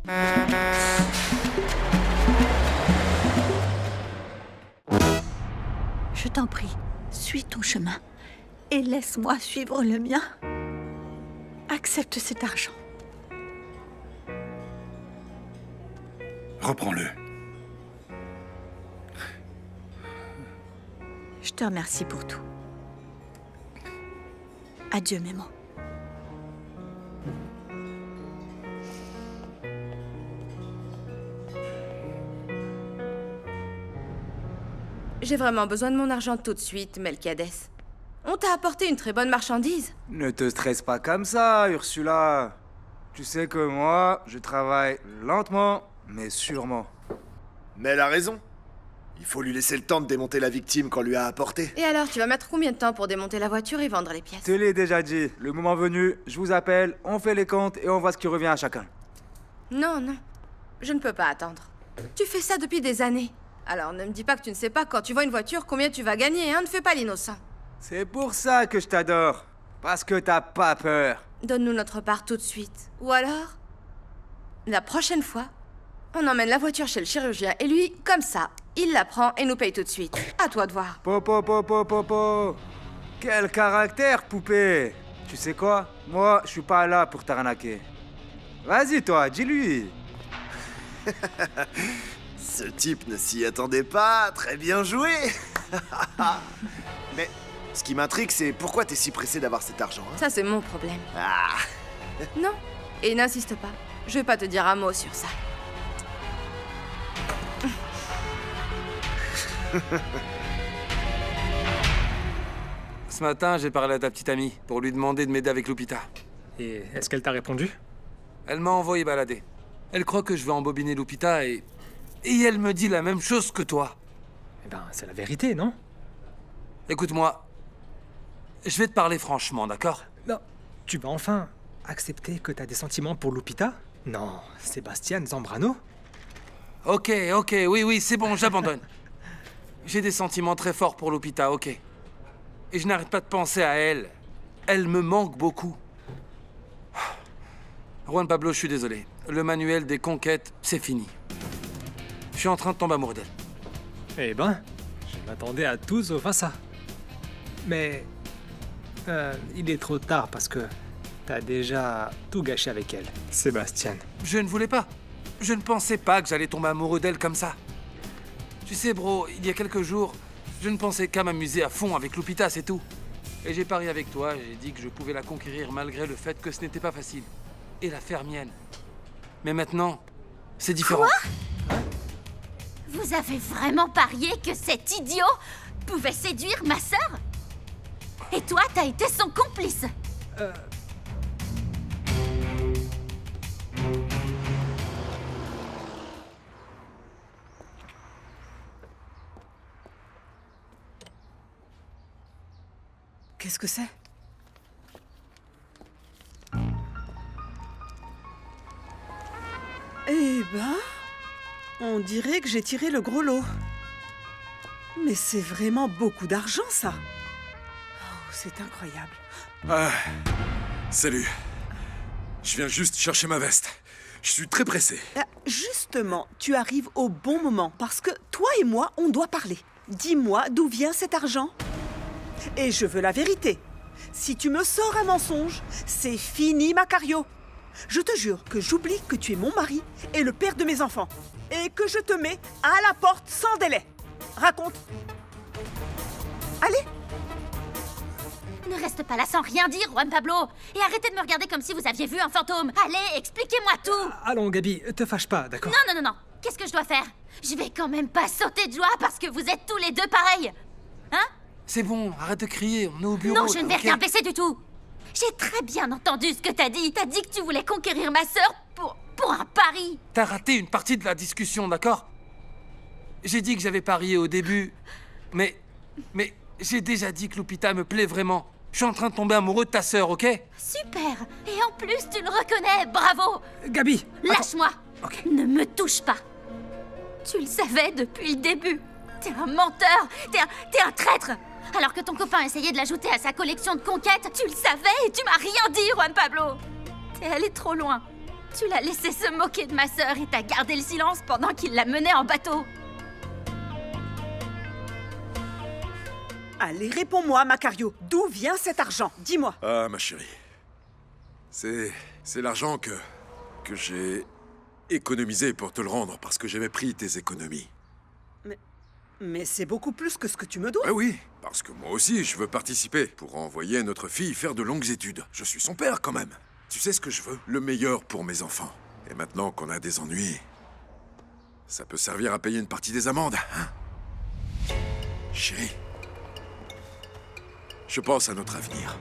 Je t'en prie, suis ton chemin et laisse-moi suivre le mien. Accepte cet argent. Reprends-le. Je te remercie pour tout. Adieu, Memo. J'ai vraiment besoin de mon argent tout de suite, Melquiades. On t'a apporté une très bonne marchandise. Ne te stresse pas comme ça, Ursula. Tu sais que moi, je travaille lentement, mais sûrement. Mais elle a raison. Il faut lui laisser le temps de démonter la victime qu'on lui a apportée. Et alors, tu vas mettre combien de temps pour démonter la voiture et vendre les pièces? Je te l'ai déjà dit. Le moment venu, je vous appelle, on fait les comptes et on voit ce qui revient à chacun. Non, non. Je ne peux pas attendre. Tu fais ça depuis des années. Alors ne me dis pas que tu ne sais pas quand tu vois une voiture combien tu vas gagner, hein? Ne fais pas l'innocent. C'est pour ça que je t'adore. Parce que t'as pas peur. Donne-nous notre part tout de suite. Ou alors, la prochaine fois, on emmène la voiture chez le chirurgien et lui, comme ça, il la prend et nous paye tout de suite. À toi de voir. Popo. Quel caractère, poupée. Tu sais quoi? Moi, je suis pas là pour t'arnaquer. Vas-y, toi, dis-lui. Ce type ne s'y attendait pas. Très bien joué. Mais ce qui m'intrigue, c'est pourquoi t'es si pressé d'avoir cet argent, hein? Ça, c'est mon problème. Ah. Non. Et n'insiste pas. Je vais pas te dire un mot sur ça. Ce matin, j'ai parlé à ta petite amie pour lui demander de m'aider avec Lupita. Et est-ce qu'elle t'a répondu? Elle m'a envoyé balader. Elle croit que je vais embobiner Lupita et elle me dit la même chose que toi. Eh ben, c'est la vérité, non? Écoute-moi, je vais te parler franchement, d'accord? Non, tu vas enfin accepter que t'as des sentiments pour Lupita? Non, Sébastien Zambrano? Ok, oui, c'est bon, j'abandonne. J'ai des sentiments très forts pour Lupita, ok. Et je n'arrête pas de penser à elle. Elle me manque beaucoup. Juan Pablo, je suis désolé. Le manuel des conquêtes, c'est fini. Je suis en train de tomber amoureux d'elle. Eh ben, je m'attendais à tout sauf à ça. Mais il est trop tard parce que t'as déjà tout gâché avec elle, Sébastien. Je ne voulais pas. Je ne pensais pas que j'allais tomber amoureux d'elle comme ça. Tu sais, bro, il y a quelques jours, je ne pensais qu'à m'amuser à fond avec Lupita, c'est tout. Et j'ai parié avec toi, j'ai dit que je pouvais la conquérir malgré le fait que ce n'était pas facile. Et la faire mienne. Mais maintenant, c'est différent. Quoi? Vous avez vraiment parié que cet idiot pouvait séduire ma sœur? Et toi, t'as été son complice? Qu'est-ce que c'est? Eh ben, on dirait que j'ai tiré le gros lot. Mais c'est vraiment beaucoup d'argent, ça. Oh, c'est incroyable. Ah, salut. Je viens juste chercher ma veste. Je suis très pressé. Justement, tu arrives au bon moment, parce que toi et moi, on doit parler. Dis-moi d'où vient cet argent. Et je veux la vérité. Si tu me sors un mensonge, c'est fini, Macario. Je te jure que j'oublie que tu es mon mari et le père de mes enfants. Et que je te mets à la porte sans délai. Raconte. Allez. Ne reste pas là sans rien dire, Juan Pablo. Et arrêtez de me regarder comme si vous aviez vu un fantôme. Allez, expliquez-moi tout. Allons, Gabi, te fâche pas, d'accord? Non. Qu'est-ce que je dois faire? Je vais quand même pas sauter de joie parce que vous êtes tous les deux pareils. Hein? C'est bon, arrête de crier, on est au bureau. Non, je ne vais ok? rien baisser du tout. J'ai très bien entendu ce que t'as dit. T'as dit que tu voulais conquérir ma sœur pour un pari. T'as raté une partie de la discussion, d'accord? J'ai dit que j'avais parié au début, mais j'ai déjà dit que Lupita me plaît vraiment. Je suis en train de tomber amoureux de ta sœur, ok? Super. Et en plus, tu le reconnais. Bravo. Gabi! Lâche-moi. Ok. Ne me touche pas. Tu le savais depuis le début. T'es un menteur. T'es un traître. Alors que ton copain essayait de l'ajouter à sa collection de conquêtes, tu le savais et tu m'as rien dit, Juan Pablo. T'es allé trop loin. Tu l'as laissé se moquer de ma sœur et t'as gardé le silence pendant qu'il la menait en bateau. Allez, réponds-moi, Macario. D'où vient cet argent? Dis-moi. Ah, ma chérie. C'est l'argent que j'ai économisé pour te le rendre parce que j'avais pris tes économies. Mais c'est beaucoup plus que ce que tu me dois. Ah oui, parce que moi aussi, je veux participer pour envoyer notre fille faire de longues études. Je suis son père, quand même. Tu sais ce que je veux? Le meilleur pour mes enfants. Et maintenant qu'on a des ennuis, ça peut servir à payer une partie des amendes, hein? Chérie, je pense à notre avenir.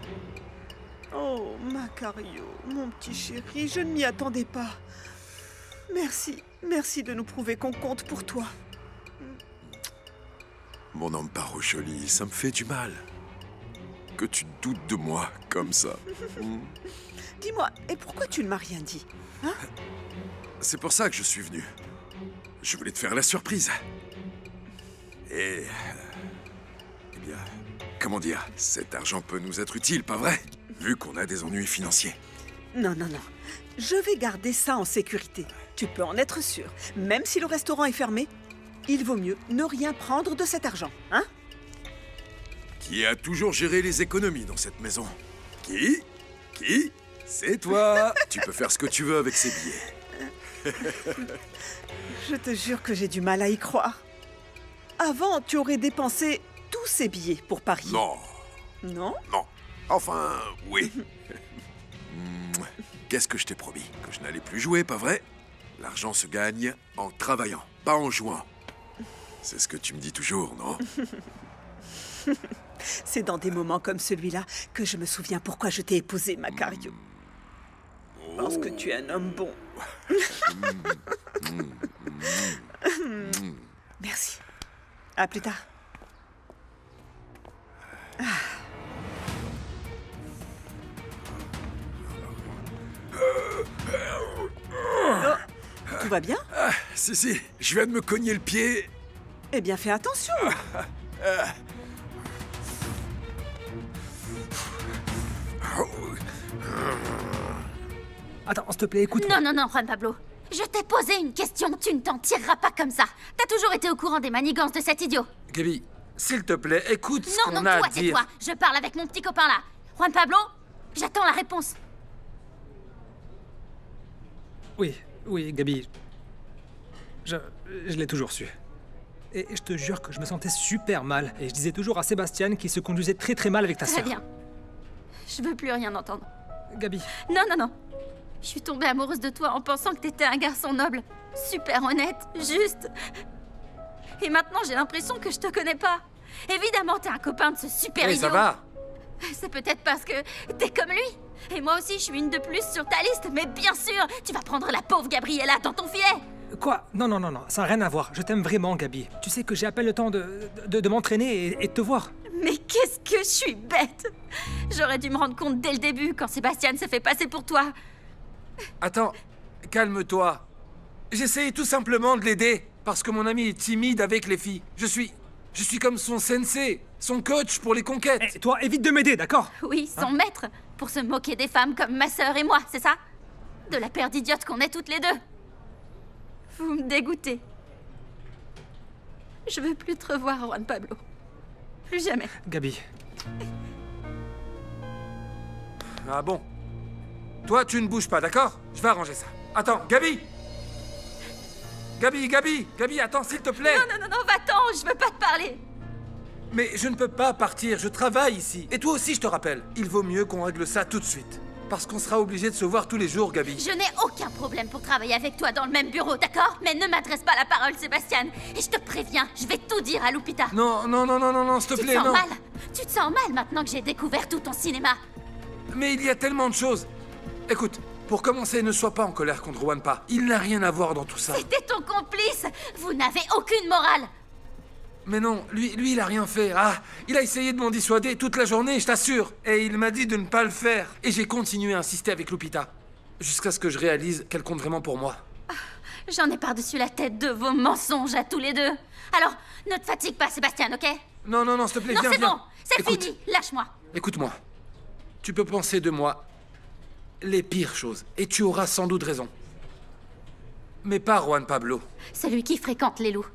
Oh, Macario, mon petit chéri, je ne m'y attendais pas. Merci, merci de nous prouver qu'on compte pour toi. Mon Amparo joli, ça me fait du mal. Que tu doutes de moi comme ça. Dis-moi, et pourquoi tu ne m'as rien dit? Hein? C'est pour ça que je suis venu. Je voulais te faire la surprise. Et... eh bien... comment dire? Cet argent peut nous être utile, pas vrai? Vu qu'on a des ennuis financiers. Non, non, non. Je vais garder ça en sécurité. Tu peux en être sûr. Même si le restaurant est fermé, il vaut mieux ne rien prendre de cet argent, hein? Qui a toujours géré les économies dans cette maison? Qui? Qui? C'est toi. Tu peux faire ce que tu veux avec ces billets. Je te jure que j'ai du mal à y croire. Avant, tu aurais dépensé tous ces billets pour Paris. Non. Non? Non. Enfin, oui. Qu'est-ce que je t'ai promis? Que je n'allais plus jouer, pas vrai? L'argent se gagne en travaillant, pas en jouant. C'est ce que tu me dis toujours, non? C'est dans des moments comme celui-là que je me souviens pourquoi je t'ai épousé, Macario. Parce que tu es un homme bon. Merci. À plus tard. Oh, tout va bien? Si, je viens de me cogner le pied. Eh bien, fais attention. Attends, s'il te plaît, écoute. Non, non, non, Juan Pablo. Je t'ai posé une question, tu ne t'en tireras pas comme ça. T'as toujours été au courant des manigances de cet idiot. Gabi, s'il te plaît, écoute ce Non, qu'on non, a toi, à dire. tais-toi. Je parle avec mon petit copain là. Juan Pablo, j'attends la réponse. Oui, Gabi. Je l'ai toujours su. Et je te jure que je me sentais super mal. Et je disais toujours à Sébastien qu'il se conduisait très très mal avec ta Très sœur. bien. Je veux plus rien entendre. Gabi, Non, non, non. Je suis tombée amoureuse de toi en pensant que t'étais un garçon noble, super honnête, juste. Et maintenant, j'ai l'impression que je te connais pas. Évidemment, t'es un copain de ce super Oui, idiot. ça va. C'est peut-être parce que t'es comme lui. Et moi aussi, je suis une de plus sur ta liste. Mais bien sûr, tu vas prendre la pauvre Gabriella dans ton filet. quoi? Non, ça n'a rien à voir. Je t'aime vraiment, Gabi. Tu sais que j'ai à peine le temps de m'entraîner et de te voir. Mais qu'est-ce que je suis bête. J'aurais dû me rendre compte dès le début quand Sébastien s'est fait passer pour toi. Attends, calme-toi. J'essayais tout simplement de l'aider, parce que mon ami est timide avec les filles. Je suis comme son sensei, son coach pour les conquêtes. Et toi, évite de m'aider, d'accord? Oui, son maître, pour se moquer des femmes comme ma sœur et moi, c'est ça? De la paire d'idiotes qu'on est toutes les deux. Vous me dégoûtez. Je veux plus te revoir, Juan Pablo. Plus jamais. Gabi, Ah bon? Toi, tu ne bouges pas, d'accord? Je vais arranger ça. Attends, Gabi! Gabi, attends, s'il te plaît! Non, va-t'en, je veux pas te parler. Mais je ne peux pas partir, je travaille ici. Et toi aussi, je te rappelle. Il vaut mieux qu'on règle ça tout de suite. Parce qu'on sera obligé de se voir tous les jours, Gabi. Je n'ai aucun problème pour travailler avec toi dans le même bureau, d'accord? Mais ne m'adresse pas la parole, Sébastien. Et je te préviens, je vais tout dire à Lupita. Non, s'il te Tu te plaît, sens non. mal? Tu te sens mal maintenant que j'ai découvert tout ton cinéma? Mais il y a tellement de choses. Écoute, pour commencer, ne sois pas en colère contre Wanpa. Il n'a rien à voir dans tout ça. C'était ton complice. Vous n'avez aucune morale. Mais non, lui, il a rien fait. Ah, il a essayé de m'en dissuader toute la journée, je t'assure. Et il m'a dit de ne pas le faire. Et j'ai continué à insister avec Lupita. Jusqu'à ce que je réalise qu'elle compte vraiment pour moi. J'en ai par-dessus la tête de vos mensonges à tous les deux. Alors, ne te fatigue pas, Sébastien, ok? Non, s'il te plaît, Non, viens, c'est viens. bon, c'est Écoute, fini, lâche-moi. Écoute-moi. Tu peux penser de moi les pires choses. Et tu auras sans doute raison. Mais pas Juan Pablo. Celui qui fréquente les loups.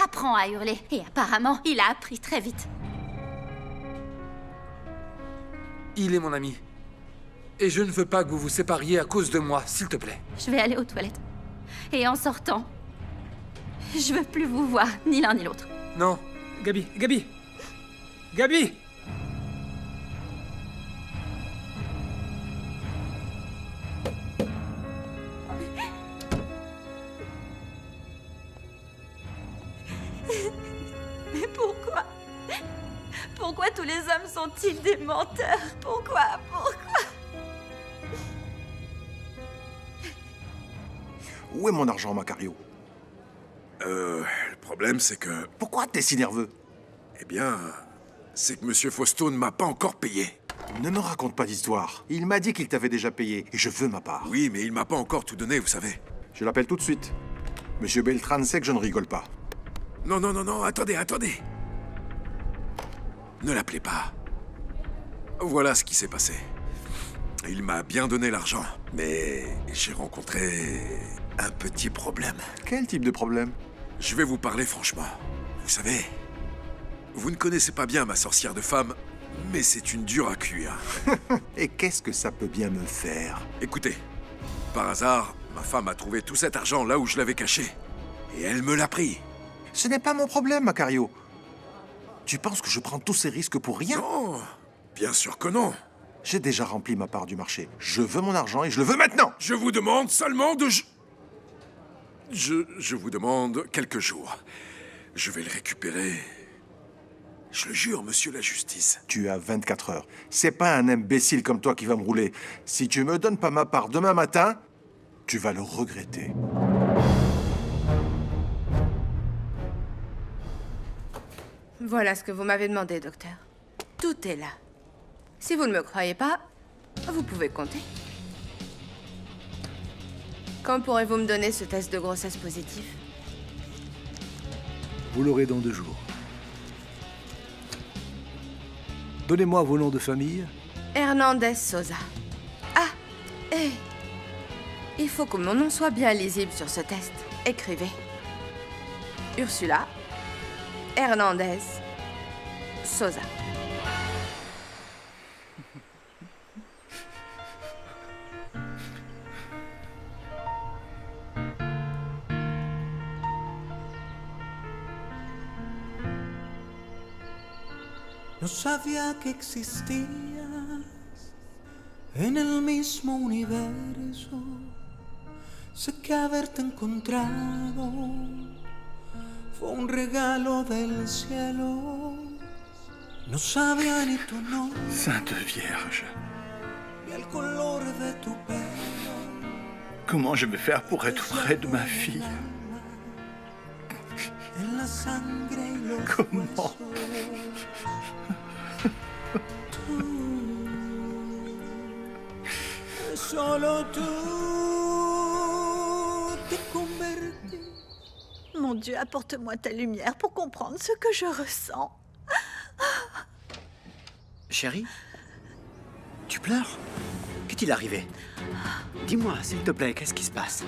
Apprend à hurler. Et apparemment, il a appris très vite. Il est mon ami. Et je ne veux pas que vous vous sépariez à cause de moi, s'il te plaît. Je vais aller aux toilettes. Et en sortant, je veux plus vous voir, ni l'un ni l'autre. Non. Gabi, Gabi! Gabi! Mais pourquoi? Pourquoi tous les hommes sont-ils des menteurs? Pourquoi? Où est mon argent, Macario? Le problème, c'est que... Pourquoi t'es si nerveux? Eh bien, c'est que Monsieur Fausto ne m'a pas encore payé. Ne me raconte pas d'histoire. Il m'a dit qu'il t'avait déjà payé, et je veux ma part. Oui, mais il m'a pas encore tout donné, vous savez. Je l'appelle tout de suite. Monsieur Beltran sait que je ne rigole pas. Non, non, non, non, attendez, attendez. Ne l'appelez pas. Voilà ce qui s'est passé. Il m'a bien donné l'argent, mais j'ai rencontré un petit problème. Quel type de problème? Je vais vous parler franchement. Vous savez, vous ne connaissez pas bien ma sorcière de femme, mais c'est une dure à cuire. Et qu'est-ce que ça peut bien me faire? Écoutez, par hasard, ma femme a trouvé tout cet argent là où je l'avais caché. Et elle me l'a pris. Ce n'est pas mon problème, Macario. Tu penses que je prends tous ces risques pour rien? Non, bien sûr que non. J'ai déjà rempli ma part du marché. Je veux mon argent et je le veux maintenant! Je vous demande seulement de... Je vous demande quelques jours. Je vais le récupérer. Je le jure, monsieur la justice. Tu as 24 heures. C'est pas un imbécile comme toi qui va me rouler. Si tu me donnes pas ma part demain matin, tu vas le regretter. Voilà ce que vous m'avez demandé, docteur. Tout est là. Si vous ne me croyez pas, vous pouvez compter. Quand pourrez-vous me donner ce test de grossesse positif? Vous l'aurez dans 2 jours. Donnez-moi vos noms de famille. Hernandez Sosa. Ah, et il faut que mon nom soit bien lisible sur ce test. Écrivez. Ursula Hernandez Sosa. No sabía que existías en el mismo universo. Sé que haberte encontrado fue un regalo del cielo. No sabía ni tu nombre, Sainte Vierge, ni el color de tu pelo. comment je vais faire pour être près de ma fille? En la sangre y los Comment? huesos. Tú, solo tú te convertís. Mon Dieu, apporte-moi ta lumière pour comprendre ce que je ressens. Chérie? Tu pleures? Qu'est-il arrivé? Dis-moi, s'il te plaît, qu'est-ce qui se passe?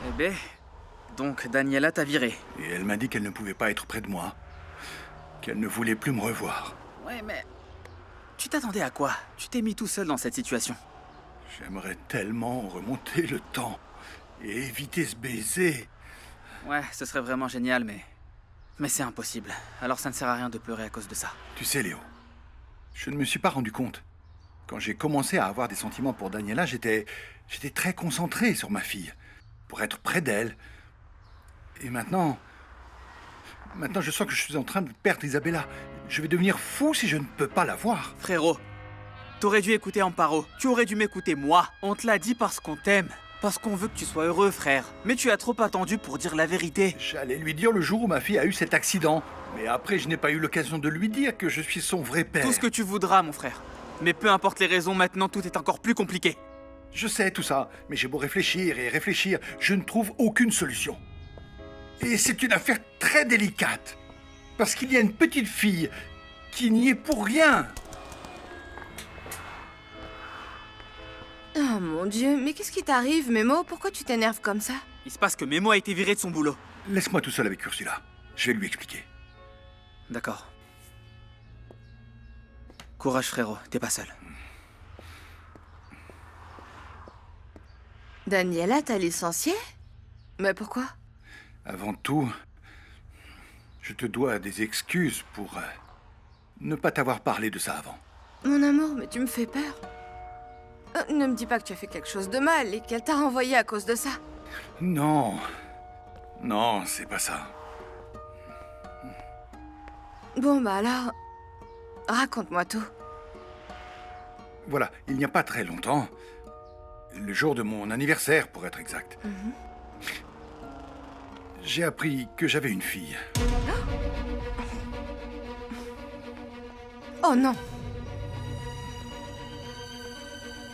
Eh ben, donc Daniela t'a viré. Et elle m'a dit qu'elle ne pouvait pas être près de moi. Qu'elle ne voulait plus me revoir. Ouais, mais... Tu t'attendais à quoi? Tu t'es mis tout seul dans cette situation. J'aimerais tellement remonter le temps et éviter ce baiser. Ouais, ce serait vraiment génial, mais... Mais c'est impossible. Alors ça ne sert à rien de pleurer à cause de ça. Tu sais, Léo, je ne me suis pas rendu compte. Quand j'ai commencé à avoir des sentiments pour Daniela, j'étais très concentré sur ma fille, pour être près d'elle. Et maintenant, je sens que je suis en train de perdre Isabella. Je vais devenir fou si je ne peux pas la voir. Frérot, t'aurais dû écouter Amparo. Tu aurais dû m'écouter moi. On te l'a dit parce qu'on t'aime. Parce qu'on veut que tu sois heureux, frère. Mais tu as trop attendu pour dire la vérité. J'allais lui dire le jour où ma fille a eu cet accident. Mais après, je n'ai pas eu l'occasion de lui dire que je suis son vrai père. Tout ce que tu voudras, mon frère. Mais peu importe les raisons, maintenant tout est encore plus compliqué. Je sais tout ça, mais j'ai beau réfléchir et réfléchir, je ne trouve aucune solution. Et c'est une affaire très délicate. Parce qu'il y a une petite fille qui n'y est pour rien. Oh mon mon Dieu, mais qu'est-ce qui t'arrive, Memo? Pourquoi tu t'énerves comme ça? Il se passe que Memo a été viré de son boulot. Laisse-moi tout seul avec Ursula. Je vais lui expliquer. D'accord. Courage, frérot, t'es pas seul. Daniela t'a licencié? Mais pourquoi? Avant tout, je te dois des excuses pour ne pas t'avoir parlé de ça avant. Mon amour, mais tu me fais peur. Ne me dis pas que tu as fait quelque chose de mal et qu'elle t'a renvoyé à cause de ça. Non. Non, c'est pas ça. Bon, bah alors, raconte-moi tout. Voilà, il n'y a pas très longtemps, le jour de mon anniversaire pour être exact, j'ai appris que j'avais une fille. Oh non!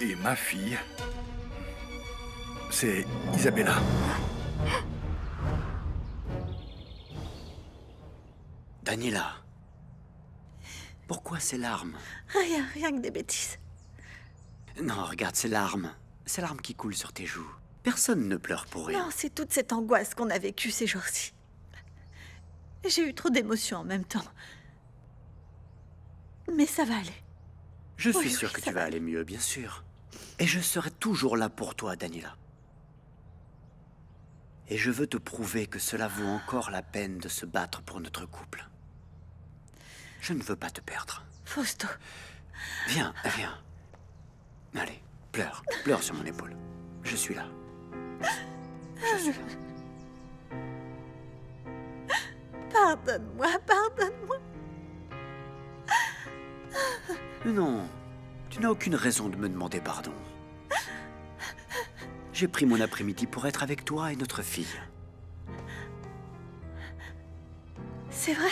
Et ma fille, c'est Isabella. Daniela, pourquoi ces larmes? Rien que des bêtises. Non, regarde ces larmes. Ces larmes qui coulent sur tes joues. Personne ne pleure pour rien. Non, c'est toute cette angoisse qu'on a vécue ces jours-ci. J'ai eu trop d'émotions en même temps. Mais ça va aller. Je suis Oui, sûr oui, que ça tu vas aller mieux, bien sûr. Et je serai toujours là pour toi, Daniela. Et je veux te prouver que cela vaut encore la peine de se battre pour notre couple. Je ne veux pas te perdre. Fausto. Viens, viens. Allez, pleure. Pleure sur mon épaule. Je suis là. Je suis là. Pardonne-moi, pardonne-moi. Non, tu n'as aucune raison de me demander pardon. J'ai pris mon après-midi pour être avec toi et notre fille. C'est vrai.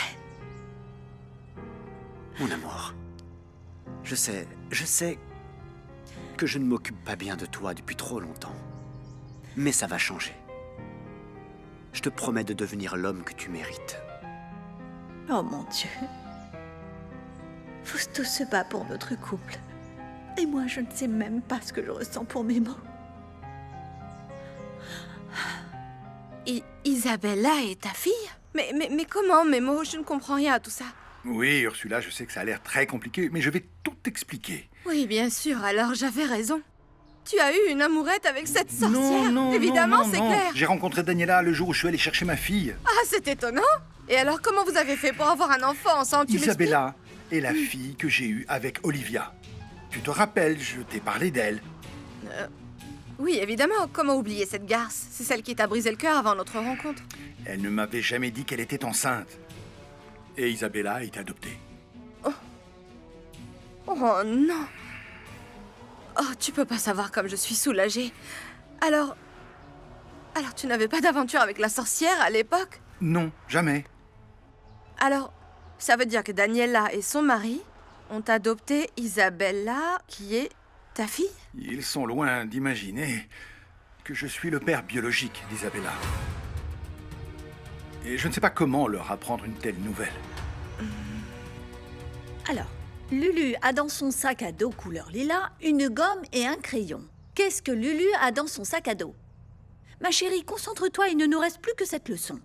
Mon amour, je sais que je ne m'occupe pas bien de toi depuis trop longtemps. Mais ça va changer. Je te promets de devenir l'homme que tu mérites. Oh mon Dieu. Fausto se bat pour notre couple. Et moi, je ne sais même pas ce que je ressens pour mes mots. Isabella est ta fille? Mais comment, Memo? Je ne comprends rien à tout ça. Oui, Ursula, je sais que ça a l'air très compliqué, mais je vais tout expliquer. Oui, bien sûr, alors j'avais raison. Tu as eu une amourette avec cette sorcière? Non, évidemment, non, c'est non. clair. J'ai rencontré Daniela le jour où je suis allé chercher ma fille. Ah, c'est étonnant. Et alors, comment vous avez fait pour avoir un enfant ensemble? Tu Isabella est la fille que j'ai eue avec Olivia. Tu te rappelles, je t'ai parlé d'elle. Oui, évidemment. Comment oublier cette garce? C'est celle qui t'a brisé le cœur avant notre rencontre. Elle ne m'avait jamais dit qu'elle était enceinte. Et Isabella a été adoptée. Oh non. Oh, tu peux pas savoir comme je suis soulagée. Alors tu n'avais pas d'aventure avec la sorcière à l'époque? Non, jamais. Alors, ça veut dire que Daniela et son mari ont adopté Isabella, qui est ta fille? Ils sont loin d'imaginer que je suis le père biologique d'Isabella. Et je ne sais pas comment leur apprendre une telle nouvelle. Alors, Lulu a dans son sac à dos couleur lilas une gomme et un crayon. Qu'est-ce que Lulu a dans son sac à dos? Ma chérie, concentre-toi, il ne nous reste plus que cette leçon.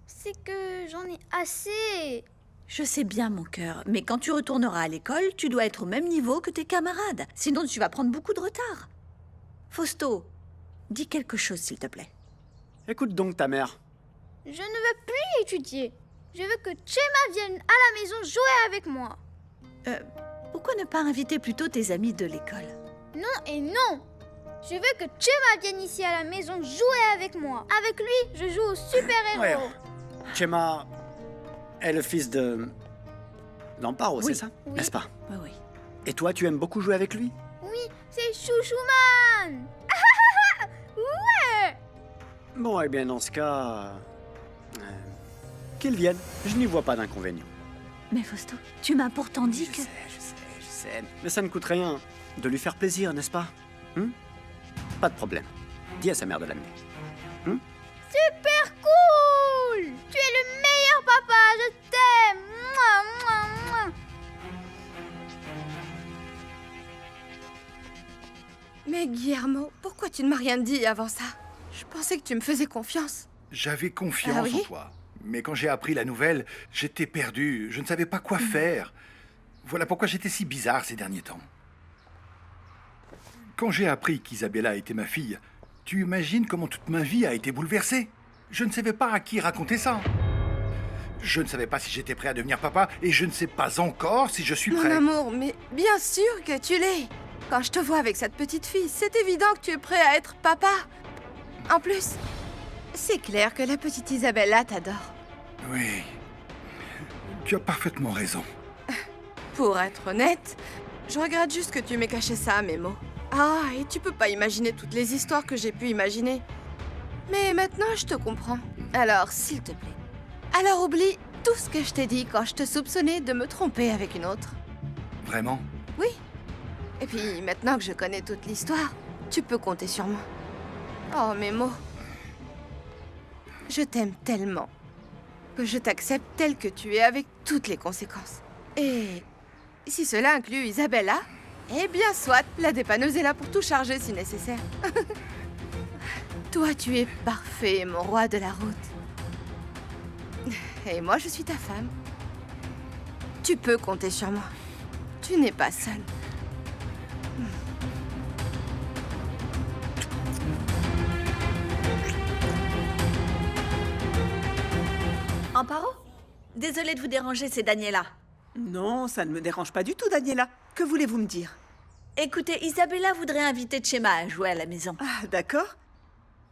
C'est que j'en ai assez. Je sais bien, mon cœur, mais quand tu retourneras à l'école, tu dois être au même niveau que tes camarades. Sinon, tu vas prendre beaucoup de retard. Fausto, dis quelque chose, s'il te plaît. Écoute donc ta mère. Je ne veux plus étudier. Je veux que Chema vienne à la maison jouer avec moi. Pourquoi ne pas inviter plutôt tes amis de l'école? Non et non. Je veux que Chema vienne ici à la maison jouer avec moi. Avec lui, je joue au super-héros. Ouais. Chema est le fils de... d'Amparo, c'est ça? Oui. N'est-ce pas? Oui, oui. Et toi, tu aimes beaucoup jouer avec lui? Oui, c'est Chouchouman. Ouais. Bon, eh bien, dans ce cas... qu'il vienne. Je n'y vois pas d'inconvénient. Mais Fausto, tu m'as pourtant dit que... Je sais. Mais ça ne coûte rien de lui faire plaisir, n'est-ce pas? Pas de problème. Dis à sa mère de l'amener. Super cool. Tu es le meilleur papa, je t'aime. Mouah, mouah, mouah. Mais Guillermo, pourquoi tu ne m'as rien dit avant ça? Je pensais que tu me faisais confiance. J'avais confiance Ah oui? en toi. Mais quand j'ai appris la nouvelle, j'étais perdu. Je ne savais pas quoi faire. Voilà pourquoi j'étais si bizarre ces derniers temps. Quand j'ai appris qu'Isabella était ma fille, tu imagines comment toute ma vie a été bouleversée? Je ne savais pas à qui raconter ça. Je ne savais pas si j'étais prêt à devenir papa et je ne sais pas encore si je suis Mon prêt. amour, mais bien sûr que tu l'es. Quand je te vois avec cette petite fille, c'est évident que tu es prêt à être papa. En plus, c'est clair que la petite Isabella t'adore. Oui. Tu as parfaitement raison. Pour être honnête, je regrette juste que tu m'aies caché ça à mes mots. Ah, et tu peux pas imaginer toutes les histoires que j'ai pu imaginer. Mais maintenant, je te comprends. Alors, s'il te plaît. Alors oublie tout ce que je t'ai dit quand je te soupçonnais de me tromper avec une autre. Vraiment? Oui. Et puis, maintenant que je connais toute l'histoire, tu peux compter sur moi. Oh, mes mots. Je t'aime tellement que je t'accepte tel que tu es avec toutes les conséquences. Et si cela inclut Isabella, eh bien soit, la dépanneuse est là pour tout charger si nécessaire. Toi, tu es parfait, mon roi de la route. Et moi, je suis ta femme. Tu peux compter sur moi. Tu n'es pas seule. Amparo? Désolée de vous déranger, c'est Daniela. Non, ça ne me dérange pas du tout, Daniela. Que voulez-vous me dire? Écoutez, Isabella voudrait inviter Chema à jouer à la maison. Ah, d'accord.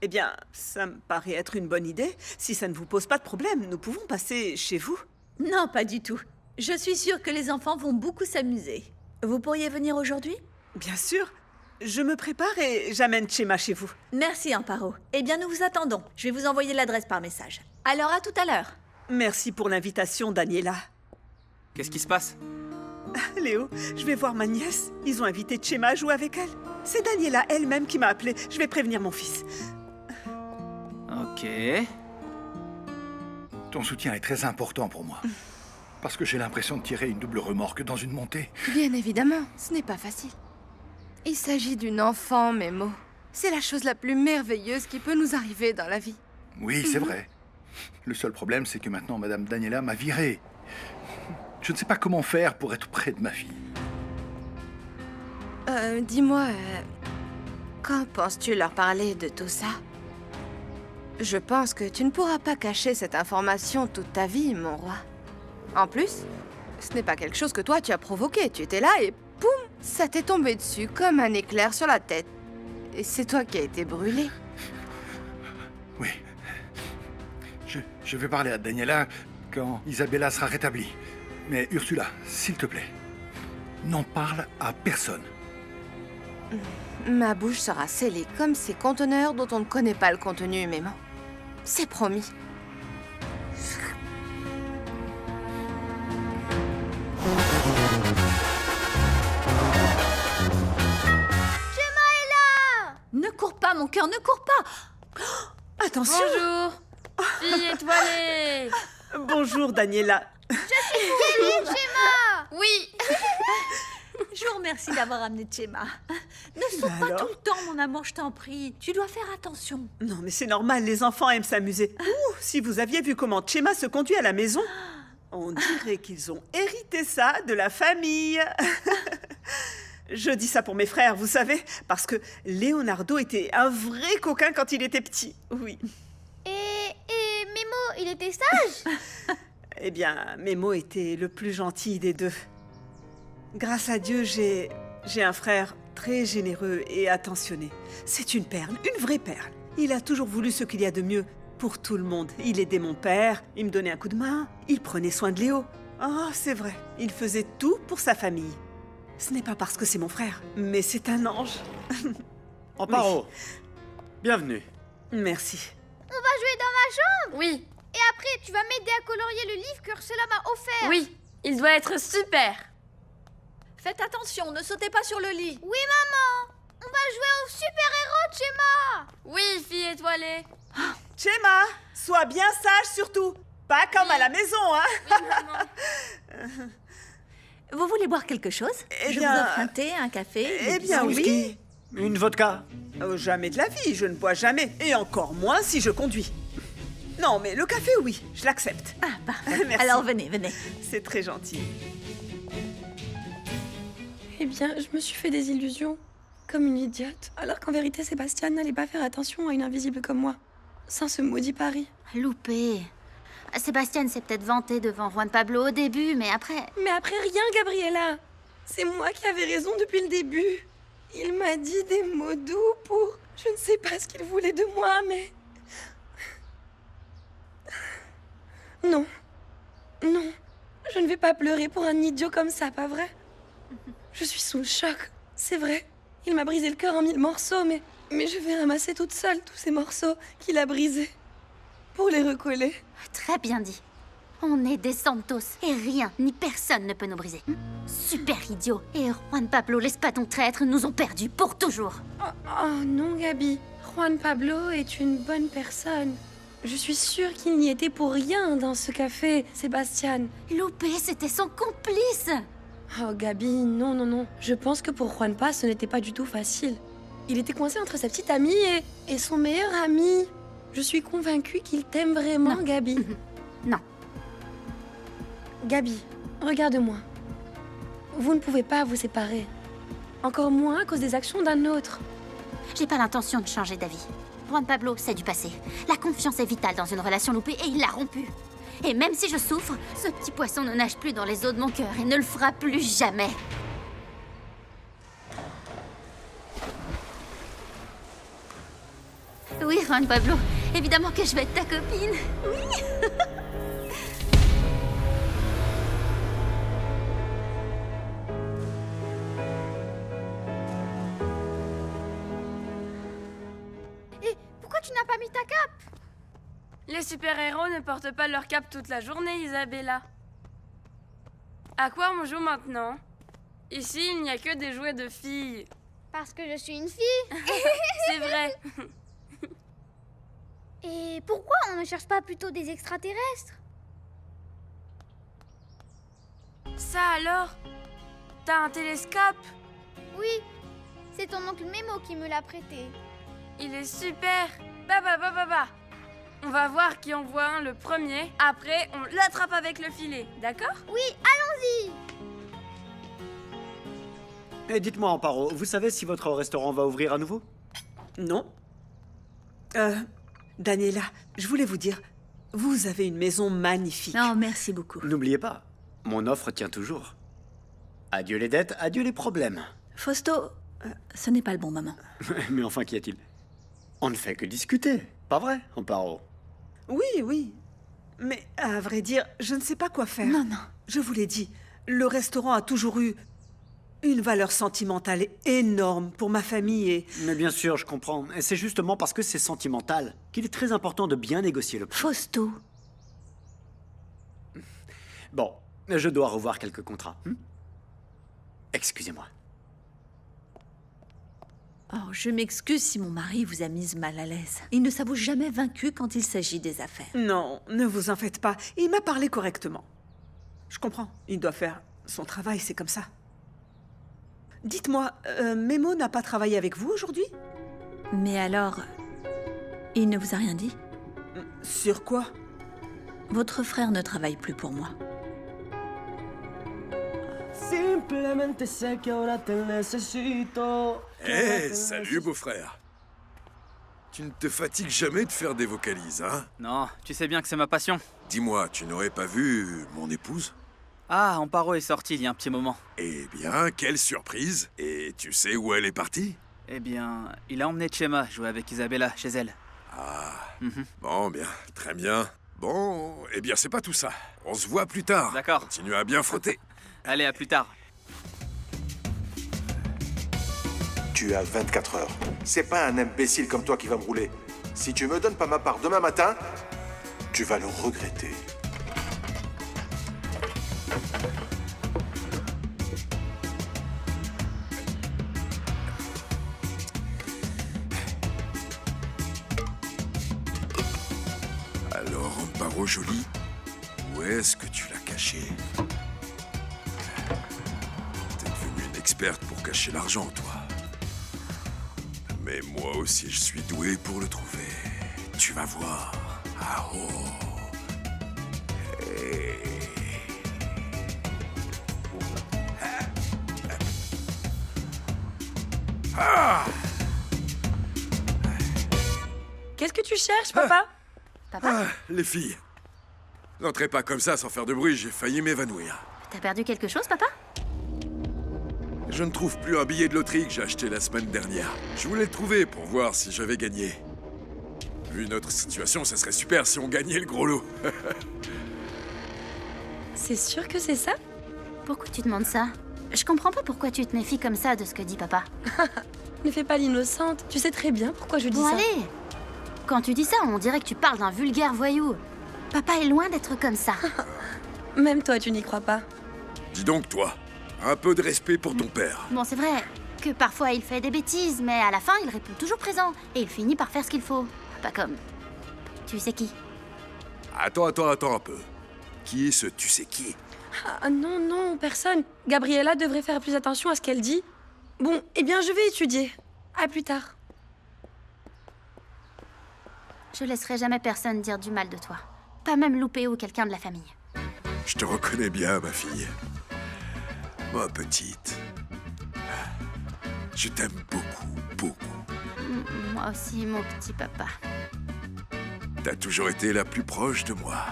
Eh bien, ça me paraît être une bonne idée. Si ça ne vous pose pas de problème, nous pouvons passer chez vous. Non, pas du tout. Je suis sûre que les enfants vont beaucoup s'amuser. Vous pourriez venir aujourd'hui? Bien sûr. Je me prépare et j'amène Chema chez vous. Merci, Amparo. Eh bien, nous vous attendons. Je vais vous envoyer l'adresse par message. Alors, à tout à l'heure. Merci pour l'invitation, Daniela. Qu'est-ce qui se passe? Léo, je vais voir ma nièce. Ils ont invité Chema à jouer avec elle. C'est Daniela elle-même qui m'a appelé. Je vais prévenir mon fils. Ok. Ton soutien est très important pour moi. Parce que j'ai l'impression de tirer une double remorque dans une montée. Bien évidemment, ce n'est pas facile. Il s'agit d'une enfant, Memo. C'est la chose la plus merveilleuse qui peut nous arriver dans la vie. Oui, c'est vrai. Le seul problème, c'est que maintenant, Madame Daniela m'a viré. Je ne sais pas comment faire pour être près de ma fille. Dis-moi, quand penses-tu leur parler de tout ça? Je pense que tu ne pourras pas cacher cette information toute ta vie, mon roi. En plus, ce n'est pas quelque chose que toi tu as provoqué. Tu étais là et poum, ça t'est tombé dessus comme un éclair sur la tête. Et c'est toi qui as été brûlé. Oui. Je vais parler à Daniela quand Isabella sera rétablie. Mais Ursula, s'il te plaît, n'en parle à personne. Ma bouche sera scellée comme ces conteneurs dont on ne connaît pas le contenu, Mémon. C'est promis. Chema est là! Ne cours pas, mon cœur, ne cours pas! Attention! Bonjour, fille étoilée. Bonjour, Daniela. Chema! Oui. Je vous remercie d'avoir amené Chema. Ne saute pas alors tout le temps, mon amour, je t'en prie. Tu dois faire attention. Non, mais c'est normal, les enfants aiment s'amuser. Ouh, si vous aviez vu comment Chema se conduit à la maison, on dirait qu'ils ont hérité ça de la famille. Je dis ça pour mes frères, vous savez, parce que Leonardo était un vrai coquin quand il était petit. Oui. Et Memo, il était sage? Eh bien, Memo était le plus gentil des deux. Grâce à Dieu, j'ai un frère très généreux et attentionné. C'est une perle, une vraie perle. Il a toujours voulu ce qu'il y a de mieux pour tout le monde. Il aidait mon père, il me donnait un coup de main, il prenait soin de Léo. Ah, c'est vrai, il faisait tout pour sa famille. Ce n'est pas parce que c'est mon frère, mais c'est un ange. Amparo, bienvenue. Merci. On va jouer dans ma chambre? Oui, Et après, tu vas m'aider à colorier le livre qu'Ursula m'a offert. oui, il doit être super. Faites attention, ne sautez pas sur le lit. Oui, maman. On va jouer au super-héros de Chema. Oui, fille étoilée. Chema, sois bien sage surtout. Pas comme à la maison, hein. Oui, maman. Vous voulez boire quelque chose? Eh Je bien, vous offre un thé, un café, eh des bien, biscuits. oui. Une vodka? Jamais de la vie, je ne bois jamais. Et encore moins si je conduis. Non, mais le café, oui, je l'accepte. Ah, parfait. Merci. Alors venez, venez. C'est très gentil. Eh bien, je me suis fait des illusions. Comme une idiote. Alors qu'en vérité, Sébastien n'allait pas faire attention à une invisible comme moi. Sans ce maudit pari. Loupé. Sébastien s'est peut-être vanté devant Juan Pablo au début, mais après... Mais après rien, Gabriella. C'est moi qui avais raison depuis le début. Il m'a dit des mots doux pour... Je ne sais pas ce qu'il voulait de moi, mais... Non. Non. Je ne vais pas pleurer pour un idiot comme ça, pas vrai? Je suis sous le choc, c'est vrai. Il m'a brisé le cœur en 1000 morceaux, mais je vais ramasser toute seule tous ces morceaux qu'il a brisés. Pour les recoller. Très bien dit. On est des Santos, et rien ni personne ne peut nous briser. Super idiot. Et Juan Pablo, l'espadon traître, nous ont perdus pour toujours. Oh non, Gabi. Juan Pablo est une bonne personne. Je suis sûre qu'il n'y était pour rien dans ce café, Sébastien. Loupé, c'était son complice. Oh, Gabi, non, non, non. Je pense que pour Juanpa, ce n'était pas du tout facile. Il était coincé entre sa petite amie et son meilleur ami. Je suis convaincue qu'il t'aime vraiment, Non. Gabi. Non. Gabi, regarde-moi. Vous ne pouvez pas vous séparer. Encore moins à cause des actions d'un autre. J'ai pas l'intention de changer d'avis. Juan Pablo, c'est du passé. La confiance est vitale dans une relation loupée et il l'a rompue. Et même si je souffre, ce petit poisson ne nage plus dans les eaux de mon cœur et ne le fera plus jamais. Oui, Juan Pablo, évidemment que je vais être ta copine. Oui. Et pourquoi tu n'as pas mis ta cape? Les super-héros ne portent pas leur cape toute la journée, Isabella. À quoi on joue maintenant? Ici, il n'y a que des jouets de filles. Parce que je suis une fille. C'est vrai. Et pourquoi on ne cherche pas plutôt des extraterrestres? Ça alors? T'as un télescope? Oui, c'est ton oncle Memo qui me l'a prêté. Il est super. Bah. On va voir qui en voit un le premier. Après, on l'attrape avec le filet, d'accord? Oui, allons-y. Et dites-moi, Amparo, vous savez si votre restaurant va ouvrir à nouveau? Non. Daniela, je voulais vous dire, vous avez une maison magnifique. Oh, merci beaucoup. N'oubliez pas, mon offre tient toujours. Adieu les dettes, adieu les problèmes. Fausto, ce n'est pas le bon moment. Mais enfin, qu'y a-t-il? On ne fait que discuter, pas vrai, Amparo? Oui. Mais à vrai dire, je ne sais pas quoi faire. Non. Je vous l'ai dit, le restaurant a toujours eu une valeur sentimentale énorme pour ma famille et... Mais bien sûr, je comprends. Et c'est justement parce que c'est sentimental qu'il est très important de bien négocier le prix. Fausto. Bon, je dois revoir quelques contrats. Excusez-moi. Oh, je m'excuse si mon mari vous a mise mal à l'aise. Il ne s'avoue jamais vaincu quand il s'agit des affaires. Non, ne vous en faites pas. Il m'a parlé correctement. Je comprends. Il doit faire son travail, c'est comme ça. Dites-moi, Memo n'a pas travaillé avec vous aujourd'hui? Mais alors, il ne vous a rien dit? Sur quoi? Votre frère ne travaille plus pour moi. Salut beau-frère. Tu ne te fatigues jamais de faire des vocalises, hein? Non, tu sais bien que c'est ma passion. Dis-moi, tu n'aurais pas vu mon épouse? Ah, Amparo est sorti il y a un petit moment. Eh bien, quelle surprise! Et tu sais où elle est partie? Eh bien, il a emmené Chema jouer avec Isabella chez elle. Ah, bon, bien, très bien. Bon, eh bien, c'est pas tout ça. On se voit plus tard. D'accord. Continue à bien frotter. Allez, à plus tard. Tu as 24 heures. C'est pas un imbécile comme toi qui va me rouler. Si tu me donnes pas ma part demain matin, tu vas le regretter. Alors, Amparo jolie, où est-ce que tu l'as caché? T'es devenue une experte pour cacher l'argent, toi. Mais moi aussi, je suis doué pour le trouver. Tu vas voir. Ah oh. Hey. Ah. Qu'est-ce que tu cherches, papa? Ah, les filles. N'entrez pas comme ça sans faire de bruit, j'ai failli m'évanouir. T'as perdu quelque chose, papa? Je ne trouve plus un billet de loterie que j'ai acheté la semaine dernière. Je voulais le trouver pour voir si j'avais gagné. Vu notre situation, ça serait super si on gagnait le gros lot. C'est sûr que c'est ça? Pourquoi tu demandes ça? Je comprends pas pourquoi tu te méfies comme ça de ce que dit papa. Ne fais pas l'innocente. Tu sais très bien pourquoi je dis Bon, ça. allez! Quand tu dis ça, on dirait que tu parles d'un vulgaire voyou. Papa est loin d'être comme ça. Même toi, tu n'y crois pas. Dis donc, toi, un peu de respect pour ton père. Bon, c'est vrai que parfois il fait des bêtises, mais à la fin, il répond toujours présent. Et il finit par faire ce qu'il faut. Pas comme... Tu sais qui? Attends un peu. Qui est ce tu sais qui? Ah non, non, personne. Gabriella devrait faire plus attention à ce qu'elle dit. Bon, eh bien, je vais étudier. À plus tard. Je laisserai jamais personne dire du mal de toi. Pas même Loupé ou quelqu'un de la famille. Je te reconnais bien, ma fille. Ma petite. Je t'aime beaucoup, beaucoup. Moi aussi, mon petit papa. T'as toujours été la plus proche de moi.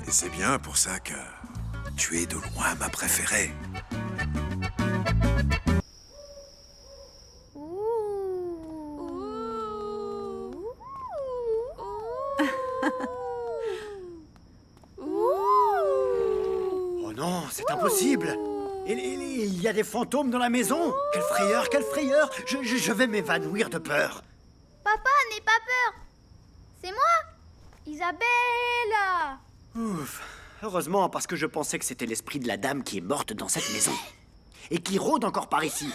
Et c'est bien pour ça que tu es de loin ma préférée. Oh non, c'est impossible. Il y a des fantômes dans la maison. Quelle frayeur, quelle frayeur. Je vais m'évanouir de peur. Papa, n'aie pas peur. C'est moi, Isabella. Ouf. Heureusement, parce que je pensais que c'était l'esprit de la dame qui est morte dans cette maison. Et qui rôde encore par ici.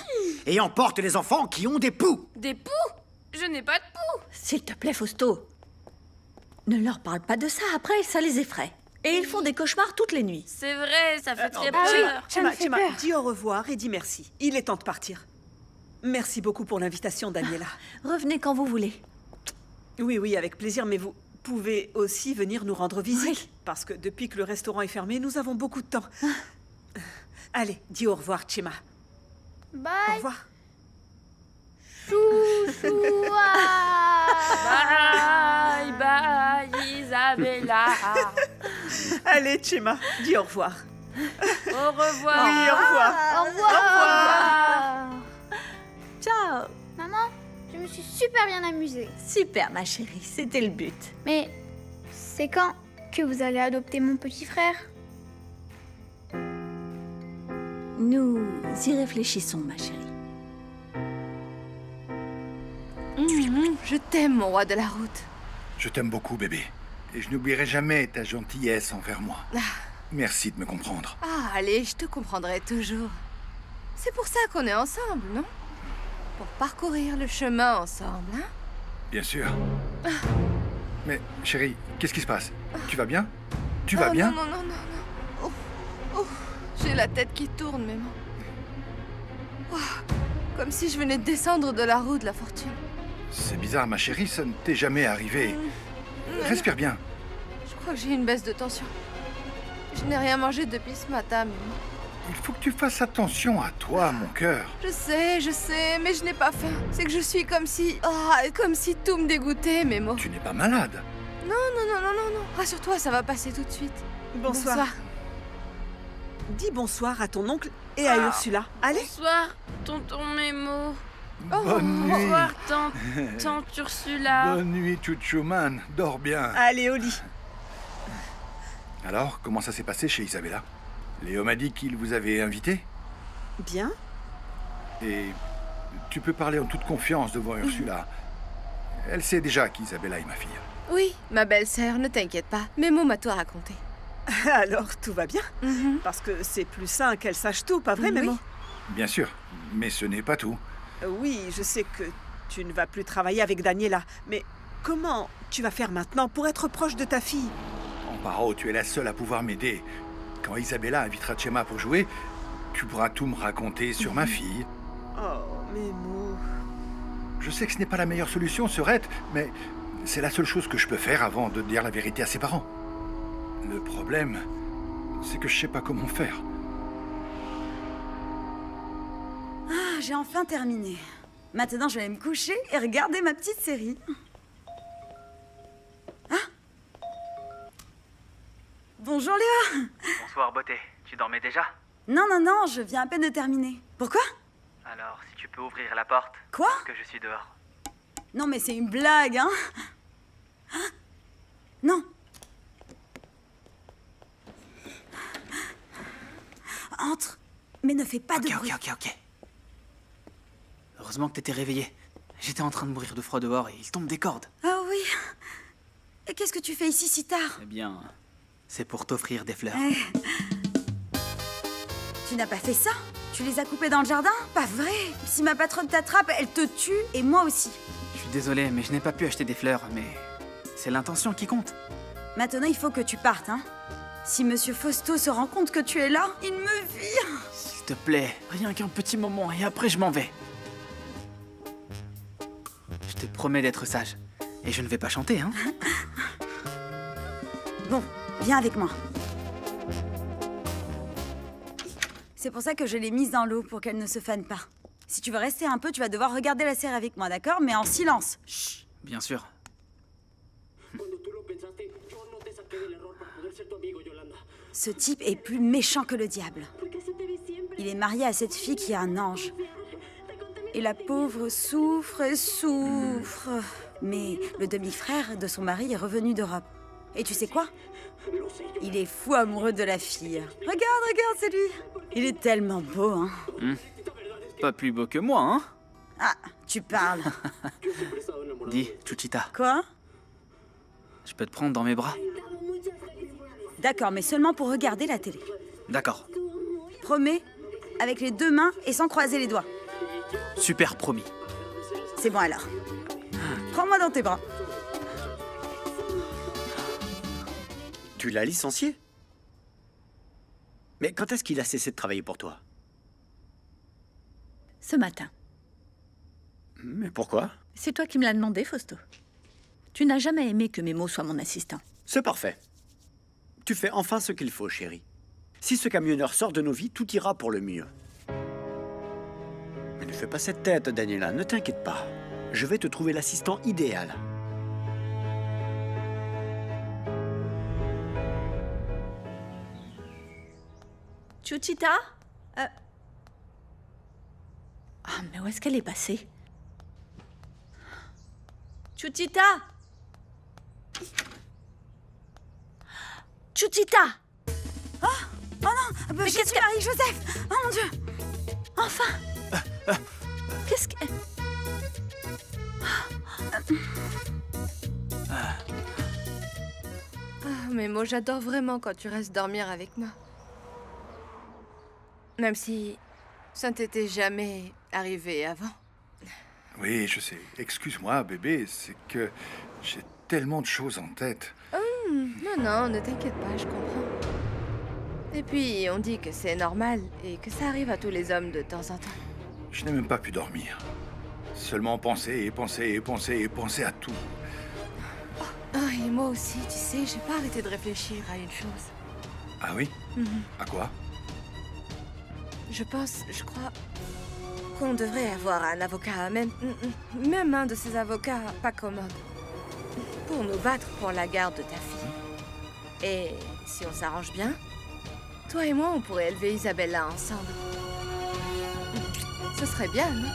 Et emporte les enfants qui ont des poux. Des poux? Je n'ai pas de poux. S'il te plaît, Fausto. Ne leur parle pas de ça, après ça les effraie. Et ils font des cauchemars toutes les nuits. C'est vrai, ça fait très peur. Chema, dis au revoir et dis merci. Il est temps de partir. Merci beaucoup pour l'invitation, Daniela. Revenez quand vous voulez. Oui, avec plaisir, mais vous pouvez aussi venir nous rendre visite. Parce que depuis que le restaurant est fermé, nous avons beaucoup de temps. Allez, dis au revoir, Chema. Bye. Au revoir. Chouchoua. Bye, bye, Isabella. Allez, Chema, dis au revoir. Au revoir. Oui, au revoir. Au revoir. Ciao. Maman, je me suis super bien amusée. Super, ma chérie, c'était le but. Mais c'est quand que vous allez adopter mon petit frère? Nous y réfléchissons, ma chérie. Je t'aime, mon roi de la route. Je t'aime beaucoup, bébé. Et je n'oublierai jamais ta gentillesse envers moi. Merci de me comprendre. Ah, allez, je te comprendrai toujours. C'est pour ça qu'on est ensemble, non? Pour parcourir le chemin ensemble, hein? Bien sûr. Mais, chérie, qu'est-ce qui se passe? Tu vas bien? Tu vas bien? Non. Oh, j'ai la tête qui tourne, maman. Oh, comme si je venais de descendre de la roue de la fortune. C'est bizarre, ma chérie, ça ne t'est jamais arrivé. Respire bien. Je crois que j'ai une baisse de tension. Je n'ai rien mangé depuis ce matin, maman. Il faut que tu fasses attention à toi, mon cœur. Je sais, mais je n'ai pas faim. C'est que je suis comme si... comme si tout me dégoûtait, Mémo. Tu n'es pas malade. Non. Rassure-toi, ça va passer tout de suite. Bonsoir. Dis bonsoir à ton oncle et à Ursula. Allez. Bonsoir, tonton Mémo. Bonne nuit. Bonsoir, tante Ursula. Bonne nuit, Chouchouman. Dors bien. Allez, au lit. Alors, comment ça s'est passé chez Isabella? Léo m'a dit qu'il vous avait invité. Bien. Et tu peux parler en toute confiance devant Ursula. Elle sait déjà qu'Isabella est ma fille. Oui, ma belle-sœur, ne t'inquiète pas. Mémo m'a tout raconté. Alors, tout va bien. Parce que c'est plus sain qu'elle sache tout, pas vrai, Mémo? Bien sûr, mais ce n'est pas tout. Oui, je sais que tu ne vas plus travailler avec Daniela, mais comment tu vas faire maintenant pour être proche de ta fille? Amparo, tu es la seule à pouvoir m'aider. Quand Isabella invitera Chema pour jouer, tu pourras tout me raconter sur ma fille. Oh, Mémo... Je sais que ce n'est pas la meilleure solution, Serette, mais c'est la seule chose que je peux faire avant de dire la vérité à ses parents. Le problème, c'est que je sais pas comment faire. Ah, j'ai enfin terminé. Maintenant, je vais aller me coucher et regarder ma petite série. Ah. Bonjour Léa. Bonsoir, beauté. Tu dormais déjà? Non, non, non, je viens à peine de terminer. Pourquoi? Alors, si tu peux ouvrir la porte. Quoi? Parce que je suis dehors. Non, mais c'est une blague, hein? Non. Entre, mais ne fais pas de bruit. Ok. Heureusement que t'étais réveillée. J'étais en train de mourir de froid dehors et il tombe des cordes. Ah oui. Et qu'est-ce que tu fais ici si tard? Eh bien, c'est pour t'offrir des fleurs. Tu n'as pas fait ça? Tu les as coupées dans le jardin? Pas vrai. Si ma patronne t'attrape, elle te tue et moi aussi. Je suis désolé, mais je n'ai pas pu acheter des fleurs, mais c'est l'intention qui compte. Maintenant, il faut que tu partes, hein. Si Monsieur Fausto se rend compte que tu es là, il me vire. S'il te plaît, rien qu'un petit moment et après je m'en vais. Je te promets d'être sage. Et je ne vais pas chanter, hein. Bon, viens avec moi. C'est pour ça que je l'ai mise dans l'eau, pour qu'elle ne se fane pas. Si tu veux rester un peu, tu vas devoir regarder la série avec moi, d'accord? Mais en silence. Chut. Bien sûr. Ce type est plus méchant que le diable. Il est marié à cette fille qui est un ange. Et la pauvre souffre et souffre. Mais le demi-frère de son mari est revenu d'Europe. Et tu sais quoi? Il est fou amoureux de la fille. Regarde, c'est lui. Il est tellement beau, hein. Pas plus beau que moi, hein. Ah, tu parles. Dis, Chuchita. Quoi? Je peux te prendre dans mes bras? D'accord, mais seulement pour regarder la télé. D'accord. Promets, avec les deux mains et sans croiser les doigts. Super, promis. C'est bon alors. Prends-moi dans tes bras. Tu l'as licencié? Mais quand est-ce qu'il a cessé de travailler pour toi? Ce matin. Mais pourquoi? C'est toi qui me l'as demandé, Fausto. Tu n'as jamais aimé que Memo soit mon assistant. C'est parfait. Tu fais enfin ce qu'il faut, chérie. Si ce camionneur sort de nos vies, tout ira pour le mieux. Mais ne fais pas cette tête, Daniela, ne t'inquiète pas. Je vais te trouver l'assistant idéal. Chuchita? Ah, mais où est-ce qu'elle est passée? Chuchita? Chuchita! Oh non! Mais qu'est-ce que... Marie-Joseph! Oh mon Dieu! Enfin! Qu'est-ce que... Mais moi, j'adore vraiment quand tu restes dormir avec moi. Même si ça ne t'était jamais arrivé avant. Oui, je sais. Excuse-moi, bébé, c'est que j'ai tellement de choses en tête. Non, ne t'inquiète pas, je comprends. Et puis, on dit que c'est normal et que ça arrive à tous les hommes de temps en temps. Je n'ai même pas pu dormir. Seulement penser et penser et penser et penser à tout. Et moi aussi, tu sais, j'ai pas arrêté de réfléchir à une chose. Ah oui? À quoi? Je crois qu'on devrait avoir un avocat, même un de ces avocats pas commodes, pour nous battre pour la garde de ta fille. Et si on s'arrange bien, toi et moi, on pourrait élever Isabella ensemble. Ce serait bien, non?